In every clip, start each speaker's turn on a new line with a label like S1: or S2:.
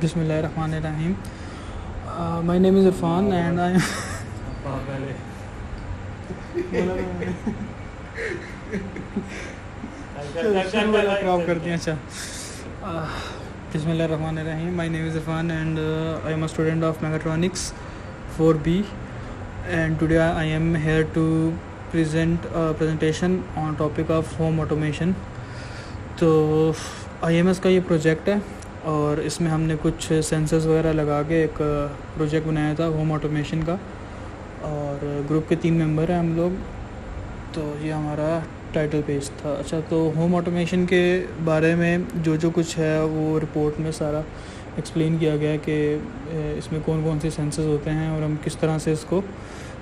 S1: Bismillahirrahmanirrahim. My name is Irfan and I am Bismillahirrahmanirrahim. My name is Irfan and I am a student of Mechatronics 4B, and today I am here to present a presentation on topic of home automation. तो IMS का ये project है और इसमें हमने कुछ sensors वगैरह लगा के एक प्रोजेक्ट बनाया था होम ऑटोमेशन का, और ग्रुप के 3 मेंबर हैं हम लोग। तो ये हमारा टाइटल पेज था। अच्छा, तो होम ऑटोमेशन के बारे में जो कुछ है वो रिपोर्ट में सारा एक्सप्लेन किया गया है कि इसमें कौन कौन से सेंसर्स होते हैं और हम किस तरह से इसको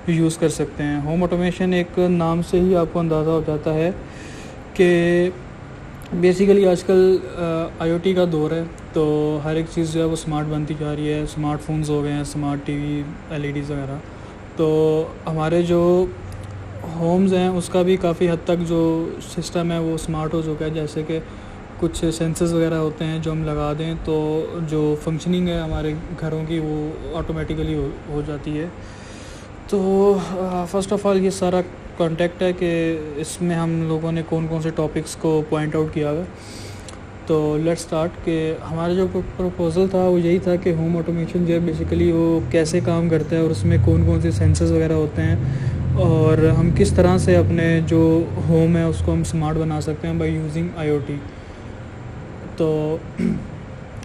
S1: यूज़ कर सकते हैं। होम ऑटोमेशन एक नाम से ही आपको अंदाज़ा हो जाता है कि बेसिकली आजकल IoT का दौर है, तो हर एक चीज़ जो है वो स्मार्ट बनती जा रही है। स्मार्टफोन्स हो गए हैं, स्मार्ट टीवी, LEDs वगैरह। तो हमारे जो होम्स हैं उसका भी काफ़ी हद तक जो सिस्टम है वो स्मार्ट हो चुका है। जैसे कि कुछ सेंसर्स वगैरह होते हैं जो हम लगा दें तो जो फंक्शनिंग है हमारे घरों की वो ऑटोमेटिकली हो जाती है। तो फ़र्स्ट ऑफ़ ऑल ये सारा कॉन्टेक्ट है कि इसमें हम लोगों ने कौन कौन से टॉपिक्स को पॉइंट आउट किया है। तो लेट्स स्टार्ट कि हमारा जो प्रपोज़ल था वो यही था कि होम ऑटोमेशन जो है बेसिकली वो कैसे काम करता है और उसमें कौन कौन से सेंसर्स वगैरह होते हैं और हम किस तरह से अपने जो होम है उसको हम स्मार्ट बना सकते हैं बाय यूजिंग IoT। तो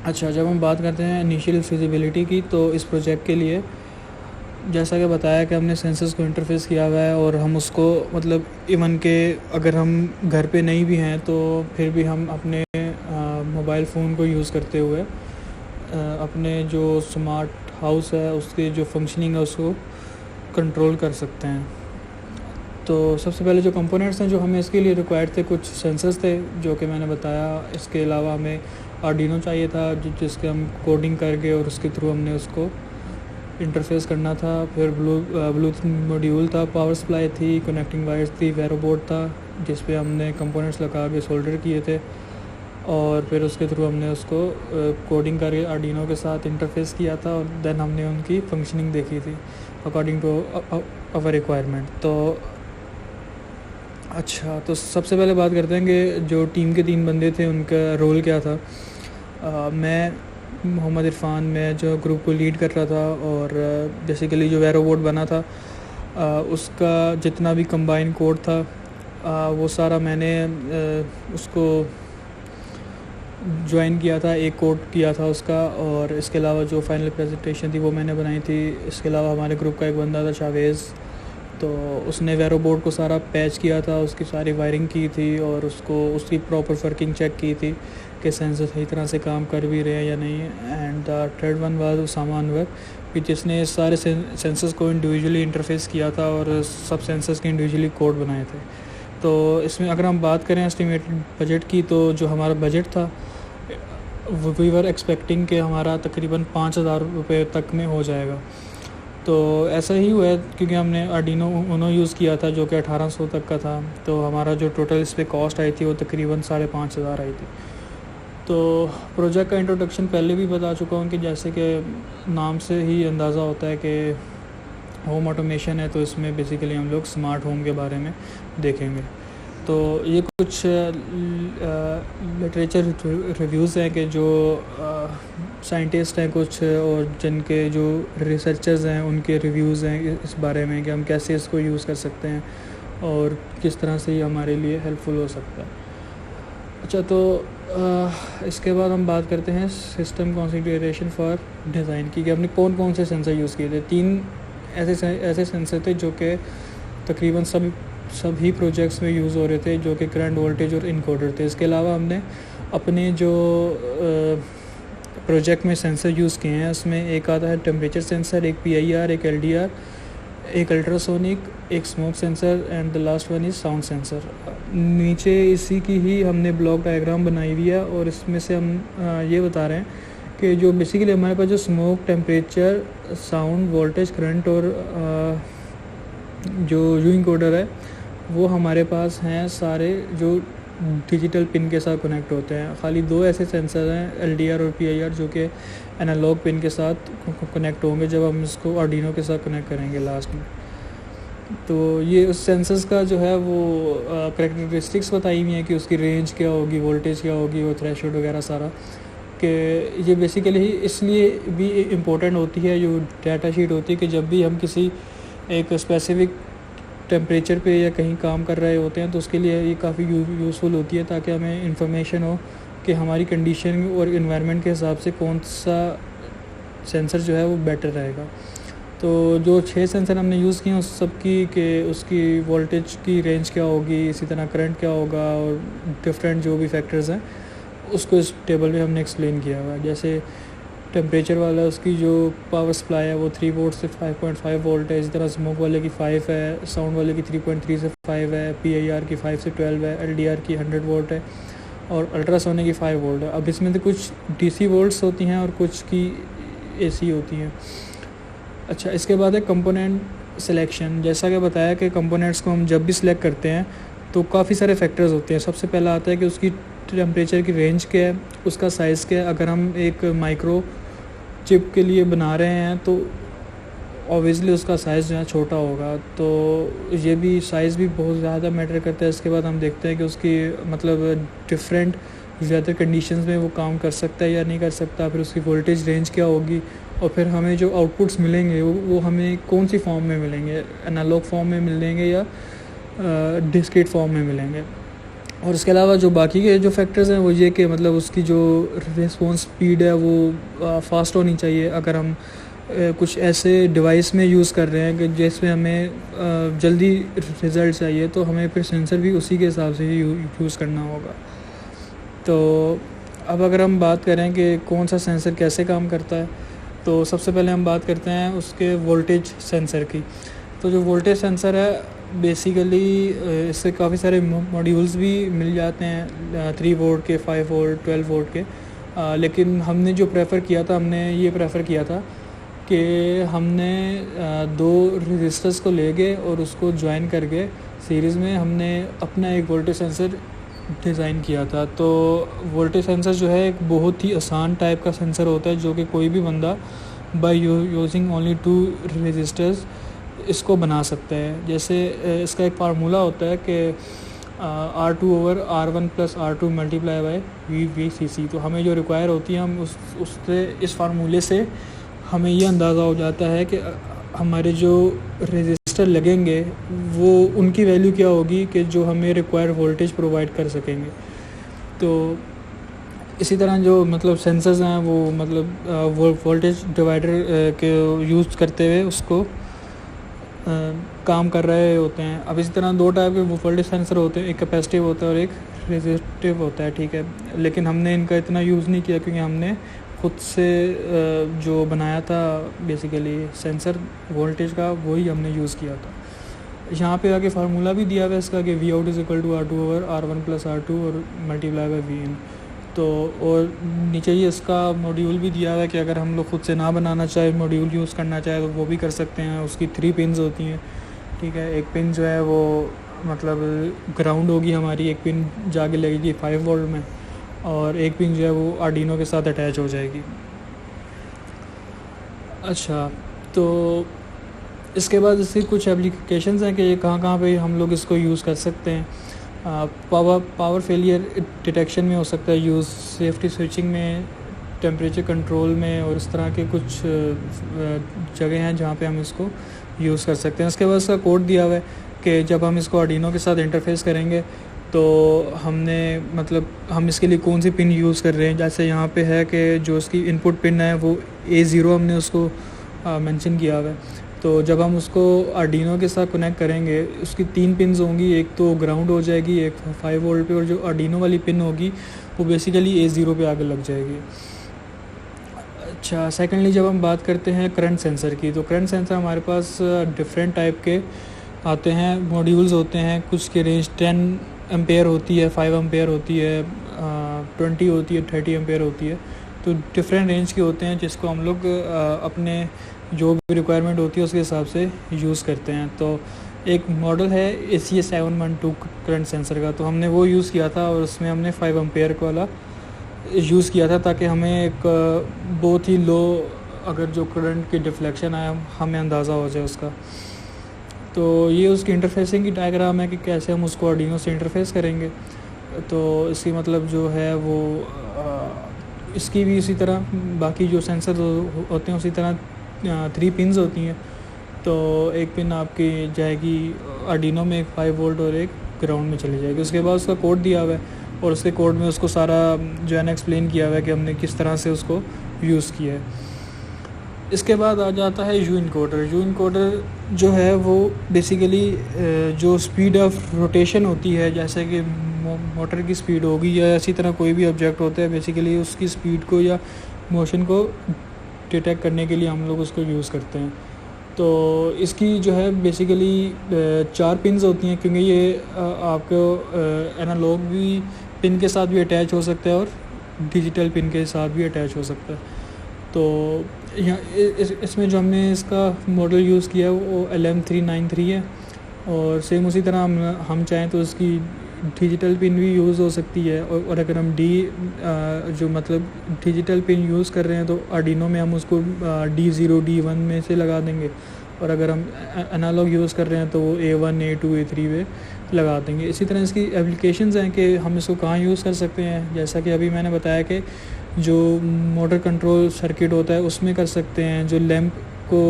S1: अच्छा, जब हम बात करते हैं इनिशियल फिजिबिलिटी की, तो इस प्रोजेक्ट के लिए जैसा कि बताया कि हमने सेंसर्स को इंटरफेस किया हुआ है और हम उसको मतलब इवन के अगर हम घर पे नहीं भी हैं तो फिर भी हम अपने मोबाइल फ़ोन को यूज़ करते हुए अपने जो स्मार्ट हाउस है उसकी जो फंक्शनिंग है उसको कंट्रोल कर सकते हैं। तो सबसे पहले जो कंपोनेंट्स हैं जो हमें इसके लिए रिक्वायर्ड थे, कुछ सेंसर्स थे जो कि मैंने बताया। इसके अलावा हमें आर्डिनो चाहिए था जिसके हम कोडिंग करके और उसके थ्रू हमने उसको इंटरफेस करना था। फिर ब्लूटूथ मॉड्यूल था, पावर सप्लाई थी, कनेक्टिंग वायर्स थी, वेरो बोर्ड था जिस पे हमने कंपोनेंट्स लगा के सोल्डर किए थे, और फिर उसके थ्रू हमने उसको कोडिंग करके आर्डिनो के साथ इंटरफेस किया था और देन हमने उनकी फंक्शनिंग देखी थी अकॉर्डिंग टू अवर रिक्वायरमेंट। तो अच्छा, तो सबसे पहले बात करते हैं कि जो टीम के 3 बंदे थे उनका रोल क्या था। मैं मोहम्मद इरफान, मैं जो ग्रुप को लीड कर रहा था, और बेसिकली जो वेरो बोर्ड बना था उसका जितना भी कंबाइन कोड था वो सारा मैंने उसको ज्वाइन किया था, एक कोड किया था उसका। और इसके अलावा जो फाइनल प्रेजेंटेशन थी वो मैंने बनाई थी। इसके अलावा हमारे ग्रुप का एक बंदा था शावेज़, तो उसने वेरो बोर्ड को सारा पैच किया था, उसकी सारी वायरिंग की थी और उसको उसकी प्रॉपर वर्किंग चेक की थी कि सेंसर सही तरह से काम कर भी रहे हैं या नहीं। And the third one was Usama Anwar कि जिसने सारे सेंसर्स को इंडिविजुअली इंटरफेस किया था और सब सेंसर्स के इंडिविजुअली कोड बनाए थे। तो इसमें अगर हम बात करें एस्टिमेटेड बजट की, तो जो हमारा बजट था वी वर एक्सपेक्टिंग कि हमारा तकरीबन 5,000 रुपये तक में हो जाएगा। तो ऐसा ही हुआ है क्योंकि हमने आर्डिनो ऊनो यूज़ किया था जो कि 1800 तक का था। तो हमारा जो टोटल इस पर कॉस्ट आई थी वो तकरीबन 5,500 आई थी। तो प्रोजेक्ट का इंट्रोडक्शन पहले भी बता चुका हूँ कि जैसे कि नाम से ही अंदाज़ा होता है कि होम ऑटोमेशन है, तो इसमें बेसिकली हम लोग स्मार्ट होम के बारे में देखेंगे। तो ये कुछ लिटरेचर रिव्यूज़ हैं कि जो साइंटिस्ट हैं कुछ और जिनके जो रिसर्चर्स हैं उनके रिव्यूज़ हैं इस बारे में कि हम कैसे इसको यूज़ कर सकते हैं और किस तरह से ये हमारे लिए हेल्पफुल हो सकता है। अच्छा, तो इसके बाद हम बात करते हैं सिस्टम कॉन्फ़िगरेशन फॉर डिज़ाइन की कि हमने कौन कौन से सेंसर यूज़ किए थे। 3 ऐसे सेंसर थे जो कि तकरीबन सभी प्रोजेक्ट्स में यूज़ हो रहे थे, जो कि करंट वोल्टेज और इनकोडर थे। इसके अलावा हमने अपने जो प्रोजेक्ट में सेंसर यूज़ किए हैं उसमें एक आता है टेम्परेचर सेंसर, एक PIR, एक LDR, एक अल्ट्रासोनिक, एक smoke sensor and the last one is sound sensor. नीचे इसी की ही हमने ब्लॉक डायग्राम बनाई हुई है और इसमें से हम ये बता रहे हैं कि जो बेसिकली हमारे पास जो smoke, temperature, sound, voltage, current और जो इनकोडर है वो हमारे पास हैं सारे जो डिजिटल पिन के साथ कनेक्ट होते हैं। खाली 2 ऐसे सेंसर हैं LDR और PIR जो कि एनालॉग पिन के साथ कनेक्ट होंगे जब हम इसको आर्डिनो के साथ कनेक्ट करेंगे लास्ट में। तो ये उस सेंसर्स का जो है वो करैक्टरिस्टिक्स बताई हुई हैं कि उसकी रेंज क्या होगी, वोल्टेज क्या होगी, वो थ्रेशोल्ड वगैरह सारा, कि ये बेसिकली इसलिए भी इम्पोर्टेंट होती है जो डाटा शीट होती है कि जब भी हम किसी एक स्पेसिफिक टेम्परेचर पे या कहीं काम कर रहे होते हैं तो उसके लिए ये काफ़ी यूज़फुल होती है, ताकि हमें इंफॉर्मेशन हो कि हमारी कंडीशन और इन्वायरमेंट के हिसाब से कौन सा सेंसर जो है वो बेटर रहेगा। तो जो 6 सेंसर हमने यूज़ किए उस सब की कि उसकी वोल्टेज की रेंज क्या होगी, इसी तरह करंट क्या होगा और डिफरेंट जो भी फैक्टर्स हैं उसको इस टेबल में हमने एक्सप्लेन किया हुआ है। जैसे टेम्परेचर वाला उसकी जो पावर सप्लाई है वो 3 वोल्ट से 5.5 वोल्ट है। इसी तरह स्मोक वाले की 5 है, साउंड वाले की 3.3 से 5 है, PIR की 5 से 12 है, LDR की 100 वोल्ट है और अल्ट्रासोनिक की 5 वोल्ट है। अब इसमें तो कुछ DC वोल्ट्स होती हैं और कुछ की AC होती हैं। अच्छा, इसके बाद है कंपोनेंट सिलेक्शन। जैसा कि बताया कि कंपोनेंट्स को हम जब भी सिलेक्ट करते हैं तो काफ़ी सारे फैक्टर्स होते हैं। सबसे पहला आता है कि उसकी टेम्परेचर की रेंज क्या है, उसका साइज़ क्या है। अगर हम एक माइक्रो चिप के लिए बना रहे हैं तो ऑब्वियसली उसका साइज़ जो है छोटा होगा, तो ये भी साइज़ भी बहुत ज़्यादा मैटर करता है। इसके बाद हम देखते हैं कि उसकी मतलब डिफरेंट वेदर कंडीशंस में वो काम कर सकता है या नहीं कर सकता, फिर उसकी वोल्टेज रेंज क्या होगी और फिर हमें जो आउटपुट्स मिलेंगे वो हमें कौन सी फॉर्म में मिलेंगे, एनालॉग फॉर्म में मिलेंगे या डिस्क्रीट फॉर्म में मिलेंगे। और इसके अलावा जो बाकी के जो फैक्टर्स हैं वो ये कि मतलब उसकी जो रिस्पॉन्स स्पीड है वो फास्ट होनी चाहिए। अगर हम कुछ ऐसे डिवाइस में यूज़ कर रहे हैं कि जिसमें हमें जल्दी रिज़ल्ट चाहिए तो हमें फिर सेंसर भी उसी के हिसाब से ही यूज़ करना होगा। तो अब अगर हम बात करें कि कौन सा सेंसर कैसे काम करता है, तो सबसे पहले हम बात करते हैं उसके वोल्टेज सेंसर की। तो जो वोल्टेज सेंसर है बेसिकली इससे काफ़ी सारे मॉड्यूल्स भी मिल जाते हैं, 3 वोल्ट के, 5 वोल्ट, 12 वोल्ट के। लेकिन हमने जो प्रेफर किया था, हमने ये प्रेफर किया था कि हमने 2 रजिस्टर्स को ले गए और उसको ज्वाइन करके सीरीज़ में हमने अपना एक वोल्टेज सेंसर डिज़ाइन किया था। तो वोल्टेज सेंसर जो है एक बहुत ही आसान टाइप का सेंसर होता है जो कि कोई भी बंदा बाय यूजिंग ओनली 2 रजिस्टर्स इसको बना सकते हैं। जैसे इसका एक फार्मूला होता है कि R2/R1 + R2 multiply by VCC। तो हमें जो रिक्वायर होती है हम उससे इस फार्मूले से हमें ये अंदाज़ा हो जाता है कि हमारे जो रजिस्टर लगेंगे वो उनकी वैल्यू क्या होगी कि जो हमें रिक्वायर वोल्टेज प्रोवाइड कर सकेंगे। तो इसी तरह जो मतलब सेंसर्स हैं वो मतलब वोल्टेज डिवाइडर के यूज़ करते हुए उसको काम कर रहे होते हैं। अब इसी तरह 2 टाइप के वोल्टेज सेंसर होते हैं, एक कैपेसिटिव होता है और एक रेजिस्टिव होता है, ठीक है। लेकिन हमने इनका इतना यूज़ नहीं किया क्योंकि हमने खुद से जो बनाया था बेसिकली सेंसर वोल्टेज का वही हमने यूज़ किया था। यहाँ पे आगे फार्मूला भी दिया हुआ है इसका कि Vout = R2/R1 + R2 और मल्टीप्लाई बाय Vin। तो और नीचे ही इसका मॉड्यूल भी दिया हुआ है कि अगर हम लोग खुद से ना बनाना चाहे, मॉड्यूल यूज़ करना चाहे तो वो भी कर सकते हैं। उसकी 3 पिन्स होती हैं, ठीक है। एक पिन जो है वो मतलब ग्राउंड होगी हमारी, एक पिन जाके लगेगी 5 वोल्ट में और एक पिन जो है वो आर्डिनो के साथ अटैच हो जाएगी। अच्छा, तो इसके बाद इसकी कुछ एप्लीकेशंस हैं कि ये कहाँ पे हम लोग इसको यूज़ कर सकते हैं। पावर फेलियर डिटेक्शन में हो सकता है यूज़, सेफ्टी स्विचिंग में, टेम्परेचर कंट्रोल में और इस तरह के कुछ जगह हैं जहाँ पे हम इसको यूज़ कर सकते हैं। इसके बाद इसका कोड दिया हुआ है कि जब हम इसको आर्डिनो के साथ इंटरफेस करेंगे तो हमने मतलब हम इसके लिए कौन सी पिन यूज़ कर रहे हैं। जैसे यहाँ पे है कि जो इसकी इनपुट पिन है वो A0 हमने उसको मेंशन किया हुआ है। तो जब हम उसको आर्डिनो के साथ कनेक्ट करेंगे उसकी 3 पिन्स होंगी, एक तो ग्राउंड हो जाएगी, एक 5 वोल्ट पे, और जो आर्डिनो वाली पिन होगी वो बेसिकली A0 पे आगे लग जाएगी। अच्छा, सेकेंडली जब हम बात करते हैं करंट सेंसर की, तो करंट सेंसर हमारे पास डिफरेंट टाइप के आते हैं, मॉड्यूल्स होते हैं। कुछ की रेंज 10 एम्पेयर होती है, 5 एम्पेयर होती है, 20 होती है, 30 एम्पेयर होती है। तो डिफरेंट रेंज के होते हैं जिसको हम लोग अपने जो भी रिक्वायरमेंट होती है उसके हिसाब से यूज़ करते हैं। तो एक मॉडल है ACA712 करंट सेंसर का, तो हमने वो यूज़ किया था और उसमें हमने 5 एम्पेयर वाला यूज़ किया था ताकि हमें एक बहुत ही लो अगर जो करंट की डिफ्लेक्शन आया हमें अंदाज़ा हो जाए उसका। तो ये उसकी इंटरफेसिंग की डायग्राम है कि कैसे हम उसको आर्डिनो से इंटरफेस करेंगे। तो इसकी मतलब जो है वो इसकी भी इसी तरह बाकी जो सेंसर होते हैं उसी तरह 3 पिन्स होती हैं। तो एक पिन आपकी जाएगी आर्डिनो में, एक 5 वोल्ट और एक ग्राउंड में चली जाएगी। उसके बाद उसका कोड दिया हुआ है और उसके कोड में उसको सारा जो है ना एक्सप्लेन किया हुआ है कि हमने किस तरह से उसको यूज़ किया है। इसके बाद आ जाता है यू इनकोडर जो है वो बेसिकली जो स्पीड ऑफ रोटेशन होती है, जैसे कि मोटर की स्पीड होगी या इसी तरह कोई भी ऑब्जेक्ट होता है, बेसिकली उसकी स्पीड को या मोशन को डिटेक्ट करने के लिए हम लोग उसको यूज़ करते हैं। तो इसकी जो है बेसिकली 4 पिन्स होती हैं, क्योंकि ये आपको एनालॉग भी पिन के साथ भी अटैच हो सकता है और डिजिटल पिन के साथ भी अटैच हो सकता है। तो यहाँ इसमें जो हमने इसका मॉडल यूज़ किया है वो LM393 है। और सेम उसी तरह हम चाहें तो उसकी डिजिटल पिन भी यूज़ हो सकती है। और अगर हम जो मतलब डिजिटल पिन यूज़ कर रहे हैं तो आर्डिनो में हम उसको D0 D1 में से लगा देंगे, और अगर हम एनालॉग यूज़ कर रहे हैं तो वो A1 A2 A3 पे लगा देंगे। इसी तरह इसकी एप्लीकेशंस हैं कि हम इसको कहाँ यूज़ कर सकते हैं। जैसा कि अभी मैंने बताया कि जो मोटर कंट्रोल सर्किट होता है उसमें कर सकते हैं, जो लैंप को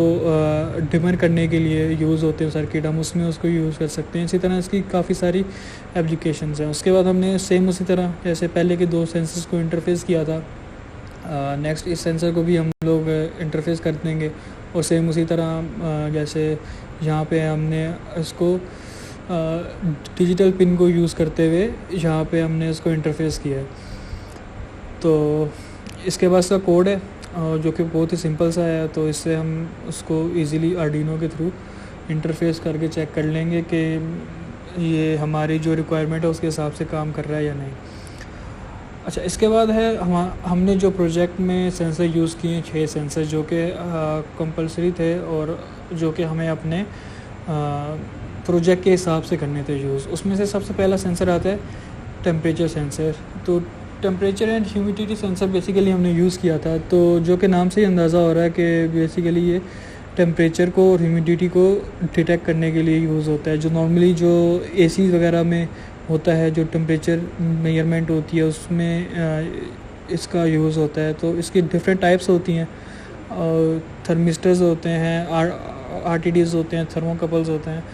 S1: डिमर करने के लिए यूज़ होते हैं सर्किट, हम उसमें उसको यूज़ कर सकते हैं। इसी तरह इसकी काफ़ी सारी एप्लीकेशंस हैं। उसके बाद हमने सेम उसी तरह जैसे पहले के 2 सेंसर्स को इंटरफेस किया था, नेक्स्ट इस सेंसर को भी हम लोग इंटरफेस कर देंगे। और सेम उसी तरह जैसे यहाँ पे हमने इसको डिजिटल पिन को यूज़ करते हुए यहाँ पे हमने इसको इंटरफेस किया है। तो इसके बाद इसका कोड है जो कि बहुत ही सिंपल सा है, तो इससे हम उसको इजीली आर्डिनो के थ्रू इंटरफेस करके चेक कर लेंगे कि ये हमारी जो रिक्वायरमेंट है उसके हिसाब से काम कर रहा है या नहीं। अच्छा, इसके बाद है हमने जो प्रोजेक्ट में सेंसर यूज़ किए 6 सेंसर जो कि कंपलसरी थे और जो कि हमें अपने प्रोजेक्ट के हिसाब से करने थे यूज़। उसमें से सबसे पहला सेंसर आता है टेम्परेचर सेंसर। तो temperature and humidity sensor basically हमने यूज़ किया था, तो जो कि नाम से ही अंदाज़ा हो रहा है कि बेसिकली ये टेम्परेचर को और ह्यूमिडिटी को डिटेक्ट करने के लिए यूज़ होता है। जो नॉर्मली जो एसी वगैरह में होता है, जो टेम्परेचर मेजरमेंट होती है उसमें इसका यूज़ होता है। तो इसकी डिफरेंट टाइप्स होती हैं, थर्मिस्टर्स होते हैं, RTDs होते हैं, थर्मोकपल्स होते हैं।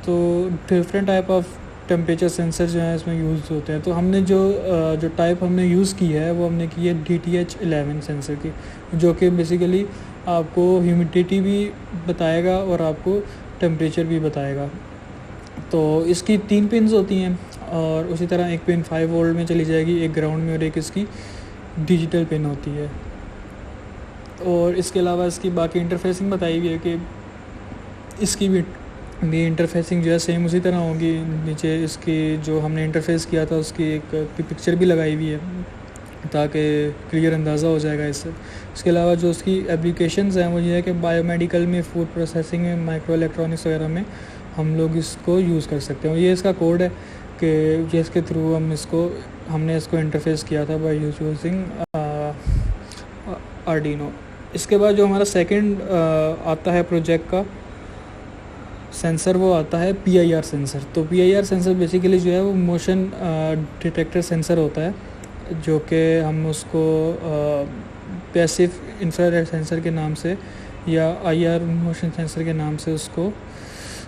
S1: तो different type of temperature sensor जो है इसमें यूज़ होते हैं। तो हमने जो टाइप हमने यूज़ की है वो हमने की है DTH11 सेंसर की, जो कि बेसिकली आपको ह्यूमिडिटी भी बताएगा और आपको टेम्परेचर भी बताएगा। तो इसकी 3 पिन्स होती हैं और उसी तरह एक पिन 5 वोल्ट में चली जाएगी, एक ग्राउंड में और एक इसकी डिजिटल पिन होती है। और इसके अलावा इसकी बाकी इंटरफेसिंग बताई हुई है कि इसकी भी इंटरफेसिंग जो है सेम उसी तरह होगी। नीचे इसकी जो हमने इंटरफेस किया था उसकी एक पिक्चर भी लगाई हुई है ताकि क्लियर अंदाज़ा हो जाएगा इससे। इसके अलावा जो उसकी एप्लीकेशंस हैं वो ये है कि बायोमेडिकल में, फूड प्रोसेसिंग में, माइक्रो इलेक्ट्रॉनिक्स वगैरह में हम लोग इसको यूज़ कर सकते हैं। और ये इसका कोड है कि जिसके थ्रू हमने इसको इंटरफेस किया था बाय यूजिंग आर्डिनो। इसके बाद जो हमारा सेकंड आता है प्रोजेक्ट का सेंसर, वो आता है PIR सेंसर। तो PIR सेंसर बेसिकली जो है वो मोशन डिटेक्टर सेंसर होता है, जो कि हम उसको पैसिव इंफ्रारेड सेंसर के नाम से या IR मोशन सेंसर के नाम से उसको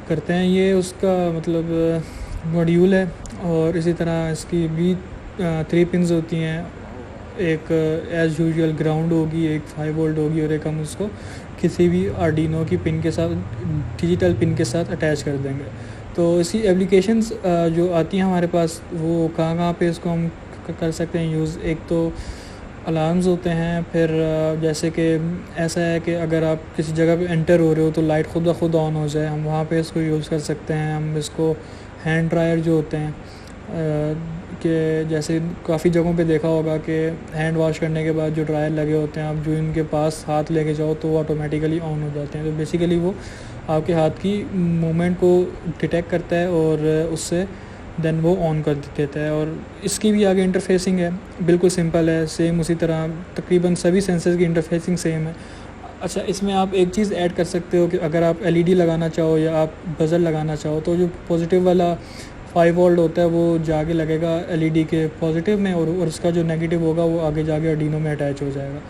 S1: करते हैं। ये उसका मतलब मॉड्यूल है और इसी तरह इसकी भी 3 पिन्स होती हैं, एक एज़ यूजुअल ग्राउंड होगी, एक 5 वोल्ट होगी और एक हम उसको किसी भी आर्डिनो की पिन के साथ, डिजिटल पिन के साथ अटैच कर देंगे। तो इसी एप्लीकेशंस जो आती हैं हमारे पास वो कहाँ पे इसको हम कर सकते हैं यूज़। एक तो अलार्म्स होते हैं, फिर जैसे कि ऐसा है कि अगर आप किसी जगह पे एंटर हो रहे हो तो लाइट खुद ब खुद ऑन हो जाए, हम वहाँ पे इसको यूज़ कर सकते हैं। हम इसको हैंड ड्रायर जो होते हैं कि जैसे काफ़ी जगहों पे देखा होगा कि हैंड वॉश करने के बाद जो ड्रायर लगे होते हैं, आप जो इनके पास हाथ लेके जाओ तो वो ऑटोमेटिकली ऑन हो जाते हैं। तो बेसिकली वो आपके हाथ की मूवमेंट को डिटेक्ट करता है और उससे देन वो ऑन कर देता है। और इसकी भी आगे इंटरफेसिंग है, बिल्कुल सिंपल है, सेम उसी तरह तकरीबन सभी सेंसर्स की इंटरफेसिंग सेम है। अच्छा, इसमें आप एक चीज़ ऐड कर सकते हो कि अगर आप एलईडी लगाना चाहो या आप बजर लगाना चाहो तो जो पॉजिटिव वाला 5 वोल्ट होता है वो जाके लगेगा एलईडी के पॉजिटिव में, और उसका जो नेगेटिव होगा वो आगे जाके आर्डिनो में अटैच हो जाएगा।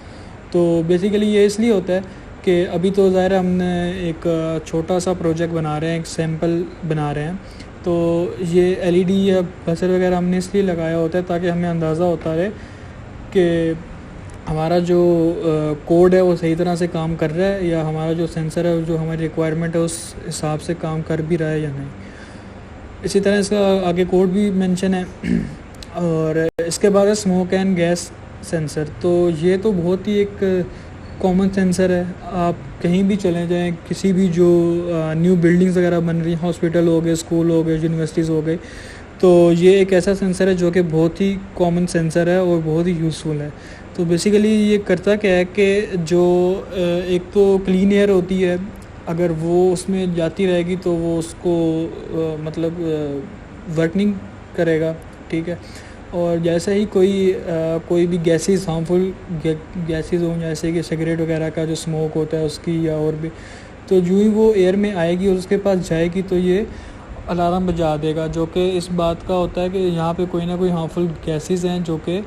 S1: तो बेसिकली ये इसलिए होता है कि अभी तो ज़ाहिर हमने एक छोटा सा प्रोजेक्ट बना रहे हैं, एक सैम्पल बना रहे हैं, तो ये एलईडी या बजर वगैरह हमने इसलिए लगाया होता है ताकि हमें अंदाज़ा होता रहे कि हमारा जो कोड है वो सही तरह से काम कर रहा है या हमारा जो सेंसर है जो हमारी रिक्वायरमेंट है उस हिसाब से काम कर भी रहा है या नहीं। इसी तरह इसका आगे कोड भी मेंशन है। और इसके बाद है स्मोक एंड गैस सेंसर। तो ये तो बहुत ही एक कॉमन सेंसर है, आप कहीं भी चले जाएं, किसी भी जो न्यू बिल्डिंग्स वगैरह बन रही हैं, हॉस्पिटल हो गए, स्कूल हो गए, यूनिवर्सिटीज़ हो गई, तो ये एक ऐसा सेंसर है जो कि बहुत ही कॉमन सेंसर है और बहुत ही यूज़फुल है। तो बेसिकली ये करता क्या है कि जो एक तो क्लीन एयर होती है, अगर वो उसमें जाती रहेगी तो वो उसको मतलब वर्किंग करेगा, ठीक है। और जैसे ही कोई भी गैसेस हार्मफुल गैसेस हों, जैसे कि सिगरेट वगैरह का जो स्मोक होता है उसकी या और भी, तो जो ही वो एयर में आएगी और उसके पास जाएगी तो ये अलार्म बजा देगा, जो कि इस बात का होता है कि यहाँ पे कोई ना कोई हार्मफुल गैसेस हैं जो कि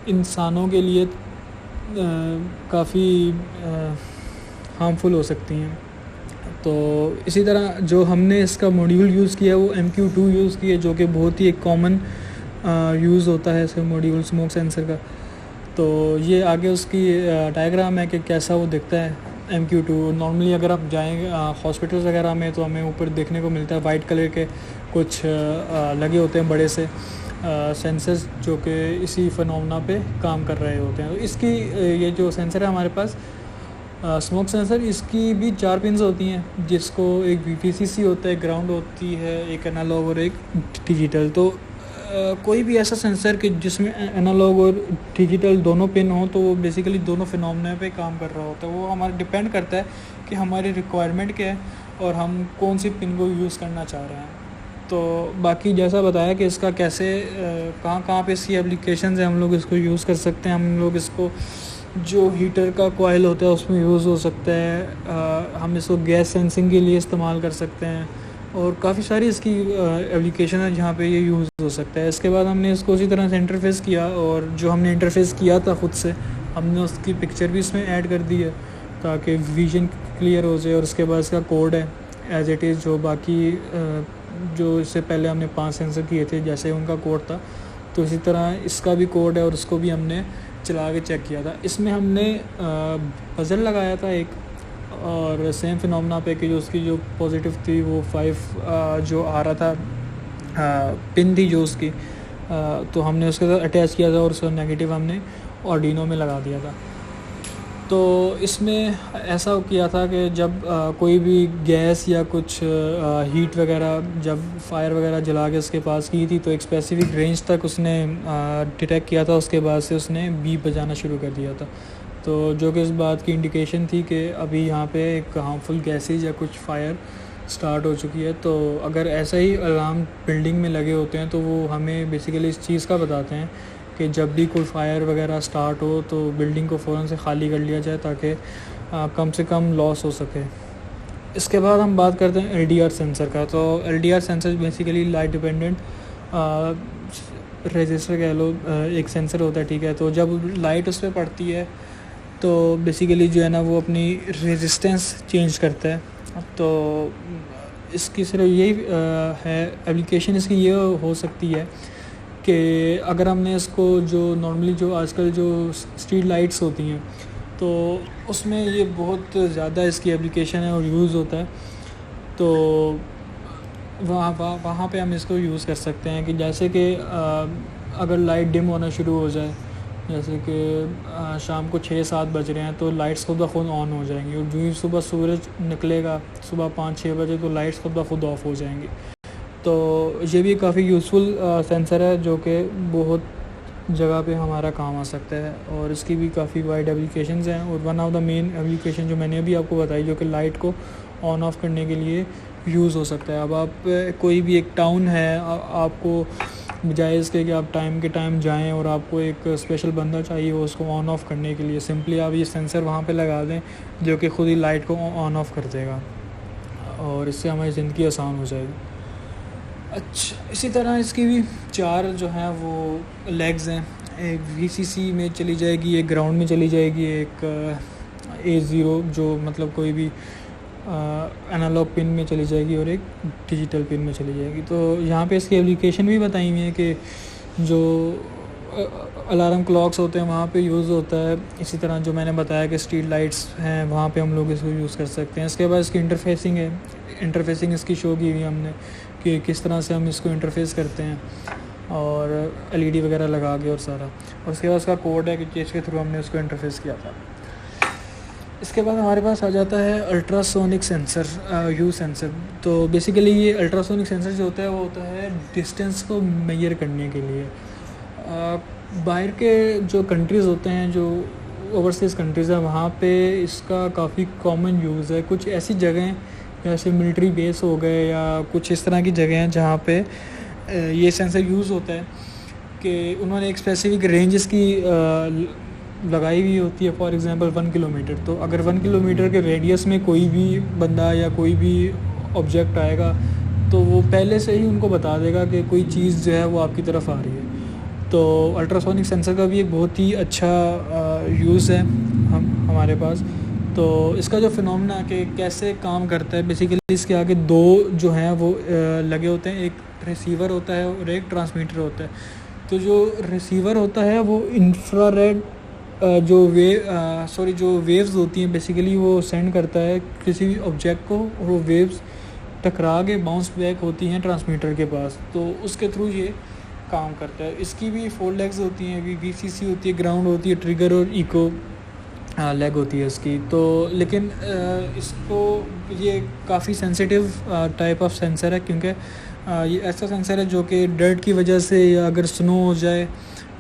S1: इंसानों के लिए काफ़ी हार्मफुल हो सकती हैं। तो इसी तरह जो हमने इसका मॉड्यूल यूज़ किया है वो MQ2 यूज़ किया है, जो कि बहुत ही एक कॉमन यूज़ होता है इसका मॉड्यूल स्मोक सेंसर का। तो ये आगे उसकी डायग्राम है कि कैसा वो दिखता है MQ2। नॉर्मली अगर आप जाएंगे हॉस्पिटल्स वगैरह में तो हमें ऊपर देखने को मिलता है वाइट कलर के कुछ लगे होते हैं बड़े से सेंसर्स जो कि इसी फिनोमेना पे काम कर रहे होते हैं। तो इसकी ये जो सेंसर है हमारे पास स्मोक सेंसर, इसकी भी 4 पिन्स होती हैं, जिसको एक VCC होता है, ग्राउंड होती है, एक एनालॉग और एक डिजिटल। तो कोई भी ऐसा सेंसर कि जिसमें एनालॉग और डिजिटल दोनों पिन हो तो वो बेसिकली दोनों फिनोमेना पे काम कर रहा होता है। वो हमारा डिपेंड करता है कि हमारी रिक्वायरमेंट क्या है और हम कौन सी पिन को यूज़ करना चाह रहे हैं। तो बाकी जैसा बताया कि इसका कैसे कहाँ पे इसकी एप्लीकेशंस हैं, हम लोग इसको यूज़ कर सकते हैं। हम लोग इसको जो हीटर का कॉइल होता है उसमें यूज़ हो सकता है, हम इसको गैस सेंसिंग के लिए इस्तेमाल कर सकते हैं, और काफ़ी सारी इसकी एप्लीकेशन है जहाँ पे ये यूज़ हो सकता है। इसके बाद हमने इसको उसी तरह से इंटरफेस किया, और जो हमने इंटरफेस किया था ख़ुद से हमने उसकी पिक्चर भी इसमें ऐड कर दी है ताकि विजन क्लियर हो जाए। और उसके बाद इसका कोड है एज़ इट इज़, जो बाकी जो इससे पहले हमने 5 सेंसर किए थे जैसे उनका कोड था, तो इसी तरह इसका भी कोड है और उसको भी हमने चला के चेक किया था। इसमें हमने बजर लगाया था एक, और सेम फिनोमेना पे कि जो उसकी जो पॉजिटिव थी वो 5 जो आ रहा था पिन थी जो उसकी, तो हमने उसके साथ अटैच किया था और उसका नेगेटिव हमने आर्डिनो में लगा दिया था। तो इसमें ऐसा किया था कि जब कोई भी गैस या कुछ हीट वगैरह जब फायर वगैरह जला के उसके पास की थी तो एक स्पेसिफिक रेंज तक उसने डिटेक्ट किया था, उसके बाद से उसने बीप बजाना शुरू कर दिया था। तो जो कि इस बात की इंडिकेशन थी कि अभी यहाँ पे एक हार्मफुल गैसेज या कुछ फायर स्टार्ट हो चुकी है। तो अगर ऐसा ही अलार्म बिल्डिंग में लगे होते हैं तो वो हमें बेसिकली इस चीज़ का बताते हैं कि जब भी कोई फायर वगैरह स्टार्ट हो तो बिल्डिंग को फ़ौरन से ख़ाली कर लिया जाए ताकि कम से कम लॉस हो सके। इसके बाद हम बात करते हैं LDR सेंसर का। तो LDR sensor basically light dependent register कह लो, एक सेंसर होता है, ठीक है। तो जब लाइट उस पर पड़ती है तो बेसिकली जो है ना वो अपनी रेजिस्टेंस चेंज करता है। तो इसकी सिर्फ यही है एप्लीकेशन इसकी ये हो सकती है कि अगर हमने इसको जो नॉर्मली जो आजकल जो स्ट्रीट लाइट्स होती हैं तो उसमें ये बहुत ज़्यादा इसकी एप्लीकेशन है और यूज़ होता है, तो वहाँ पे हम इसको यूज़ कर सकते हैं कि जैसे कि अगर लाइट डिम होना शुरू हो जाए, जैसे कि शाम को 6-7 बज रहे हैं तो लाइट्स खुद ब खुद ऑन हो जाएंगी, और जो ही सुबह सूरज निकलेगा सुबह 5-6 बजे तो लाइट्स खुद ब खुद ऑफ हो जाएंगी। तो ये भी काफ़ी यूज़फुल सेंसर है जो कि बहुत जगह पे हमारा काम आ सकता है, और इसकी भी काफ़ी वाइड एप्लीकेशंस हैं। और one of the main application जो मैंने अभी आपको बताई जो कि लाइट को ऑन ऑफ करने के लिए यूज़ हो सकता है। अब आप कोई भी एक टाउन है, आपको बजाय इसके कि आप टाइम के टाइम जाएं और आपको एक स्पेशल बंदा चाहिए हो उसको ऑन ऑफ करने के लिए, सिंपली आप ये सेंसर वहाँ पे लगा दें जो कि ख़ुद ही लाइट को ऑन ऑफ कर देगा और इससे हमारी ज़िंदगी आसान हो जाएगी। अच्छा, इसी तरह इसकी भी 4 जो हैं वो लेग्स हैं। एक VCC में चली जाएगी, एक ग्राउंड में चली जाएगी, एक A0 जो मतलब कोई भी एनालॉग पिन में चली जाएगी और एक डिजिटल पिन में चली जाएगी। तो यहाँ पे इसकी एप्लीकेशन भी बताई हुई है कि जो अलार्म क्लॉक्स होते हैं वहाँ पे यूज़ होता है। इसी तरह जो मैंने बताया कि स्ट्रीट लाइट्स हैं वहाँ पे हम लोग इसको यूज़ कर सकते हैं। इसके बाद इसकी इंटरफेसिंग है, इंटरफेसिंग इसकी शो की हुई हमने कि किस तरह से हम इसको इंटरफेस करते हैं और LED वगैरह लगा के और सारा, और उसके बाद उसका कोड है कि जिसके थ्रू हमने उसको इंटरफेस किया था। इसके बाद हमारे पास आ जाता है अल्ट्रासोनिक सेंसर, U सेंसर। तो बेसिकली ये अल्ट्रासोनिक सेंसर जो होता है वो होता है डिस्टेंस को मेजर करने के लिए। बाहर के जो कंट्रीज़ होते हैं, जो ओवरसीज़ कंट्रीज़ हैं, वहाँ पे इसका काफ़ी कॉमन यूज़ है। कुछ ऐसी जगहें जैसे मिलिट्री बेस हो गए या कुछ इस तरह की जगह हैं जहाँ पे ये सेंसर यूज़ होता है कि उन्होंने एक स्पेसिफिक रेंज इसकी लगाई हुई होती है, फॉर एग्ज़ाम्पल 1 किलोमीटर। तो अगर 1 किलोमीटर के रेडियस में कोई भी बंदा या कोई भी ऑब्जेक्ट आएगा तो वो पहले से ही उनको बता देगा कि कोई चीज़ जो है वो आपकी तरफ आ रही है। तो अल्ट्रासोनिक सेंसर का भी एक बहुत ही अच्छा यूज़ है हमारे पास। तो इसका जो फिनोमेना कि कैसे काम करता है, बेसिकली इसके आगे 2 जो हैं वो लगे होते हैं, एक रिसीवर होता है और एक ट्रांसमीटर होता है। तो जो रिसीवर होता है वो इंफ्रारेड जो वेव्स होती हैं बेसिकली वो सेंड करता है किसी भी ऑब्जेक्ट को, और वो वेव्स टकरा के बाउंस बैक होती हैं ट्रांसमीटर के पास, तो उसके थ्रू ये काम करता है। इसकी भी 4 लेग्स होती हैं, VCC होती है, ग्राउंड होती है, ट्रिगर और इको लेग होती है इसकी। तो लेकिन इसको ये काफ़ी सेंसिटिव टाइप ऑफ सेंसर है, क्योंकि ये ऐसा सेंसर है जो कि डर्ट की वजह से या अगर स्नो हो जाए,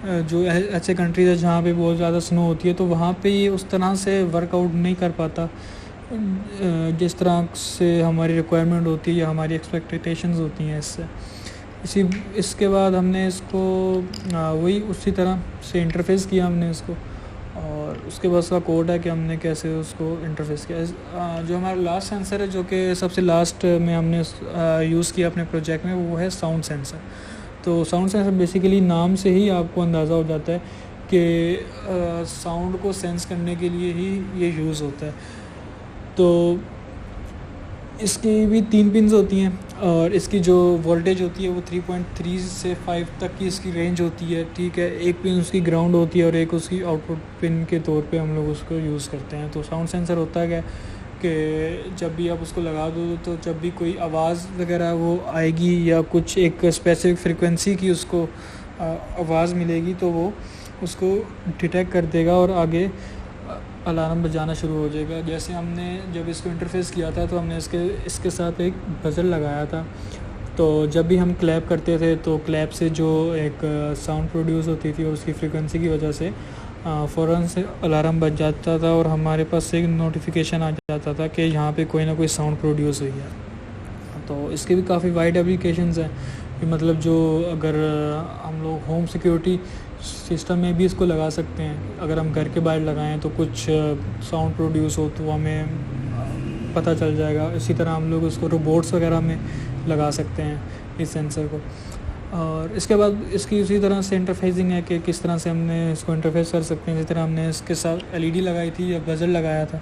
S1: जो ऐसे कंट्रीज है जहाँ पे बहुत ज़्यादा स्नो होती है तो वहाँ पे ये उस तरह से वर्कआउट नहीं कर पाता जिस तरह से हमारी रिक्वायरमेंट होती है या हमारी एक्सपेक्टेशंस होती हैं इससे। इसके बाद हमने इसको वही उसी तरह से इंटरफेस किया हमने इसको, और उसके बाद उसका कोड है कि हमने कैसे उसको इंटरफेस किया। जो हमारा लास्ट सेंसर है, जो कि सबसे लास्ट में हमने यूज़ किया अपने प्रोजेक्ट में, वो है साउंड सेंसर। तो साउंड सेंसर बेसिकली नाम से ही आपको अंदाज़ा हो जाता है कि साउंड को सेंस करने के लिए ही ये यूज़ होता है। तो इसकी भी 3 पिन्स होती हैं और इसकी जो वोल्टेज होती है वो 3.3 से 5 तक की इसकी रेंज होती है, ठीक है। एक पिन उसकी ग्राउंड होती है और एक उसकी आउटपुट पिन के तौर पे हम लोग उसको यूज़ करते हैं। तो साउंड सेंसर होता है कि जब भी आप उसको लगा दो तो जब भी कोई आवाज़ वगैरह वो आएगी या कुछ एक स्पेसिफिक फ्रिक्वेंसी की उसको आवाज़ मिलेगी तो वो उसको डिटेक्ट कर देगा और आगे अलार्म बजाना शुरू हो जाएगा। जैसे हमने जब इसको इंटरफेस किया था तो हमने इसके साथ एक बजर लगाया था, तो जब भी हम क्लैप करते थे तो क्लैप से जो एक साउंड प्रोड्यूस होती थी और उसकी फ्रिक्वेंसी की वजह से फ़ौरन से अलार्म बज जाता था और हमारे पास से एक नोटिफिकेशन आ जाता था कि यहाँ पे कोई ना कोई साउंड प्रोड्यूस हुई है। तो इसके भी काफ़ी वाइड एप्लीकेशंस हैं कि मतलब जो अगर हम लोग होम सिक्योरिटी सिस्टम में भी इसको लगा सकते हैं। अगर हम घर के बाहर लगाएं तो कुछ साउंड प्रोड्यूस हो तो हमें पता चल जाएगा। इसी तरह हम लोग इसको रोबोट्स वगैरह में लगा सकते हैं इस सेंसर को। और इसके बाद इसकी उसी तरह से इंटरफेसिंग है कि किस तरह से हमने इसको इंटरफेस कर सकते हैं। जिस तरह हमने इसके साथ LED लगाई थी या बजर लगाया था,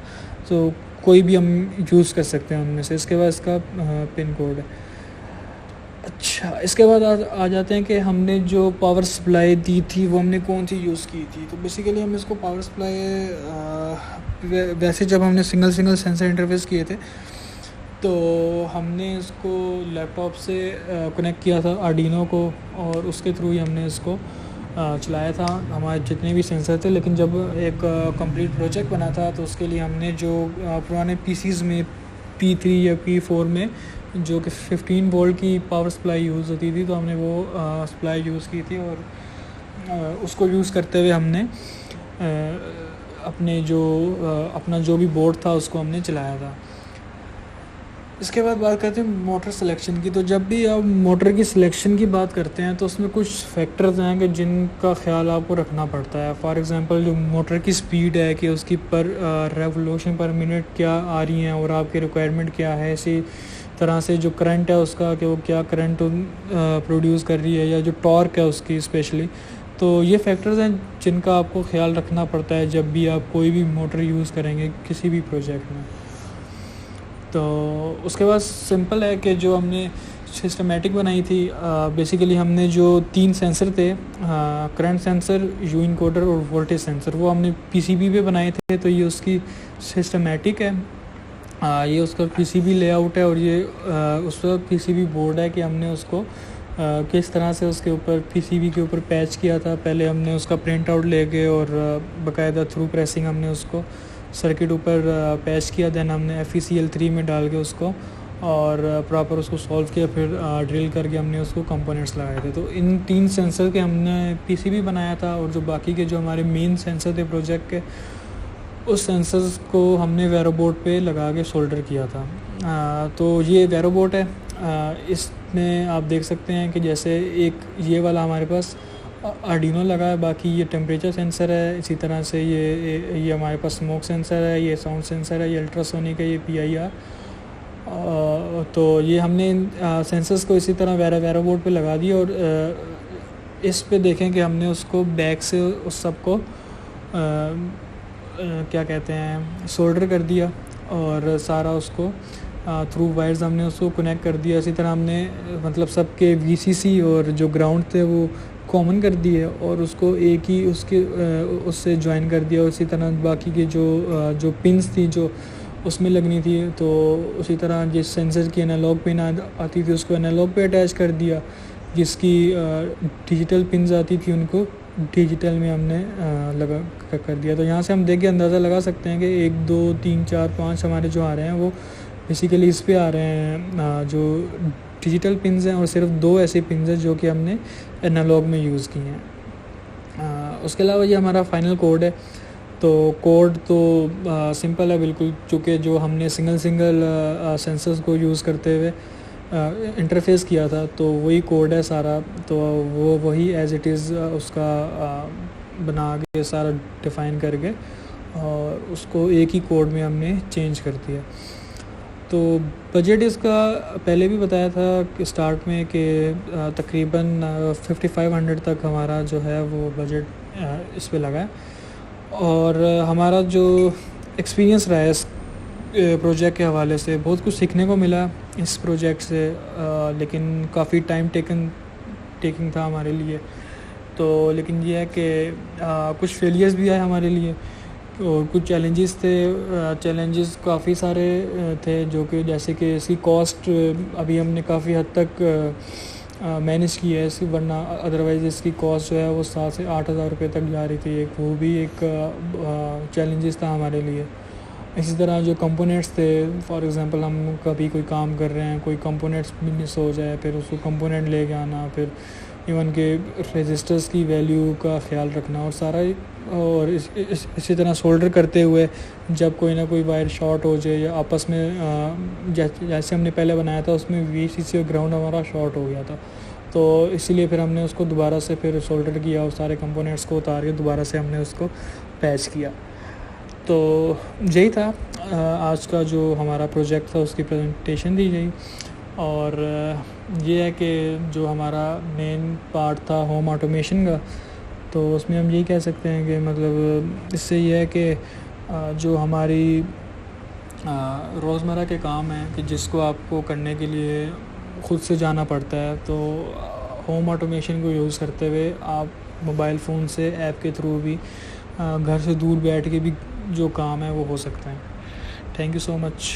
S1: तो कोई भी हम यूज़ कर सकते हैं उनमें से। इसके बाद इसका पिन कोड है। अच्छा, इसके बाद आ जाते हैं कि हमने जो पावर सप्लाई दी थी वो हमने कौन सी यूज़ की थी। तो बेसिकली हम इसको पावर सप्लाई वैसे जब हमने सिंगल सेंसर इंटरफेस किए थे तो हमने इसको लैपटॉप से कनेक्ट किया था आर्डिनो को, और उसके थ्रू ही हमने इसको चलाया था हमारे जितने भी सेंसर थे। लेकिन जब एक कंप्लीट प्रोजेक्ट बना था तो उसके लिए हमने जो पुराने PCs में P3 या P4 में जो कि 15 वोल्ट की पावर सप्लाई यूज़ होती थी, तो हमने वो सप्लाई यूज़ की थी और उसको यूज़ करते हुए हमने अपना जो भी बोर्ड था उसको हमने चलाया था। इसके बाद बात करते हैं मोटर सिलेक्शन की। तो जब भी आप मोटर की सिलेक्शन की बात करते हैं तो उसमें कुछ फैक्टर्स हैं कि जिनका ख्याल आपको रखना पड़ता है। फॉर एग्जांपल जो मोटर की स्पीड है कि उसकी पर रेवोल्यूशन पर मिनट क्या आ रही हैं और आपकी रिक्वायरमेंट क्या है। इसी तरह से जो करंट है उसका कि वो क्या करंट प्रोड्यूस कर रही है, या जो टॉर्क है उसकी स्पेशली। तो ये फैक्टर्स हैं जिनका आपको ख्याल रखना पड़ता है जब भी आप कोई भी मोटर यूज़ करेंगे किसी भी प्रोजेक्ट में। तो उसके बाद सिंपल है कि जो हमने सिस्टमेटिक बनाई थी, बेसिकली हमने जो 3 सेंसर थे, करंट सेंसर, यू इनकोडर और वोल्टेज सेंसर, वो हमने पीसीबी पे बनाए थे। तो ये उसकी सिस्टमेटिक है, ये उसका पीसीबी लेआउट है, और ये उसका पीसीबी बोर्ड है कि हमने उसको किस तरह से उसके ऊपर पीसीबी के ऊपर पैच किया था। पहले हमने उसका प्रिंट आउट लेके और बाकायदा थ्रू प्रेसिंग हमने उसको सर्किट ऊपर पैच किया। देन हमने FeCl3 में डाल के उसको और प्रॉपर उसको सॉल्व किया, फिर ड्रिल करके हमने उसको कंपोनेंट्स लगाए थे। तो इन 3 सेंसर के हमने पीसीबी बनाया था, और जो बाकी के जो हमारे मेन सेंसर थे प्रोजेक्ट के, उस सेंसर्स को हमने वेरोबोर्ड पे लगा के सोल्डर किया था। तो ये वेरोबोर्ड है, इसमें आप देख सकते हैं कि जैसे एक ये वाला हमारे पास आर्डिनो लगा है, बाकी ये टेम्परेचर सेंसर है। इसी तरह से ये हमारे पास स्मोक सेंसर है, ये साउंड सेंसर है, ये अल्ट्रासोनिक है, ये PIR। तो ये हमने सेंसर्स को इसी तरह वेरोबोर्ड पे लगा दिया, और इस पे देखें कि हमने उसको बैक से उस सब को क्या कहते हैं सोल्डर कर दिया, और सारा उसको थ्रू वायर्स हमने उसको कनेक्ट कर दिया। इसी तरह हमने मतलब सबके VCC और जो ग्राउंड थे वो कॉमन कर दिए, और उसको एक ही उससे ज्वाइन कर दिया। उसी तरह बाकी के जो पिंस थी जो उसमें लगनी थी, तो उसी तरह जिस सेंसर की एनालॉग पिन आती थी उसको एनालॉग पे अटैच कर दिया, जिसकी डिजिटल पिन्स आती थी उनको डिजिटल में हमने लगा कर दिया। तो यहाँ से हम देख के अंदाज़ा लगा सकते हैं कि 1 2 3 4 5 हमारे जो आ रहे हैं वो बेसिकली इस पे आ रहे हैं जो डिजिटल पिन्स हैं, और सिर्फ 2 ऐसे पिन्स हैं जो कि हमने एनालॉग में यूज़ किए हैं। उसके अलावा ये हमारा फाइनल कोड है। तो कोड तो सिंपल है बिल्कुल, चूँकि जो हमने सिंगल सेंसर्स को यूज़ करते हुए इंटरफेस किया था, तो वही कोड है सारा। तो वो वही एज़ इट इज़ उसका बना के सारा डिफ़ाइन करके, और उसको एक ही कोड में हमने चेंज कर दिया। तो बजट इसका पहले भी बताया था कि स्टार्ट में कि तकरीबन 5500 तक हमारा जो है वो बजट इस पे लगा है। और हमारा जो एक्सपीरियंस रहा है इस प्रोजेक्ट के हवाले से, बहुत कुछ सीखने को मिला इस प्रोजेक्ट से, लेकिन काफ़ी टाइम टेकिंग था हमारे लिए। तो लेकिन ये है कि कुछ फेलियर्स भी आए हमारे लिए, और कुछ चैलेंजेस थे। चैलेंजेस काफ़ी सारे थे, जो कि जैसे कि इसकी कॉस्ट अभी हमने काफ़ी हद तक मैनेज की है इसकी, वरना अदरवाइज़ इसकी कॉस्ट जो है वो 7 से 8 हज़ार रुपये तक जा रही थी। वो भी एक चैलेंजेस था हमारे लिए। इसी तरह जो कंपोनेंट्स थे, फॉर एग्जांपल हम कभी कोई काम कर रहे हैं, कोई कंपोनेंट्स मिस हो जाए, फिर उसको कंपोनेंट लेके आना, फिर इवन के रजिस्टर्स की वैल्यू का ख्याल रखना, और सारा। और इसी तरह सोल्डर करते हुए जब कोई ना कोई वायर शॉर्ट हो जाए, या आपस में जैसे हमने पहले बनाया था उसमें VCC और ग्राउंड हमारा शॉर्ट हो गया था, तो इसीलिए फिर हमने उसको दोबारा से फिर सोल्डर किया, और सारे कंपोनेंट्स को उतार के दोबारा से हमने उसको पैच किया। तो यही था आज का जो हमारा प्रोजेक्ट था, उसकी प्रेजेंटेशन दी गई। और ये है कि जो हमारा मेन पार्ट था होम ऑटोमेशन का, तो उसमें हम यही कह सकते हैं कि मतलब इससे ये है कि जो हमारी रोज़मर्रा के काम हैं कि जिसको आपको करने के लिए ख़ुद से जाना पड़ता है, तो होम ऑटोमेशन को यूज़ करते हुए आप मोबाइल फ़ोन से ऐप के थ्रू भी घर से दूर बैठ के भी जो काम है वो हो सकता है। Thank you so much.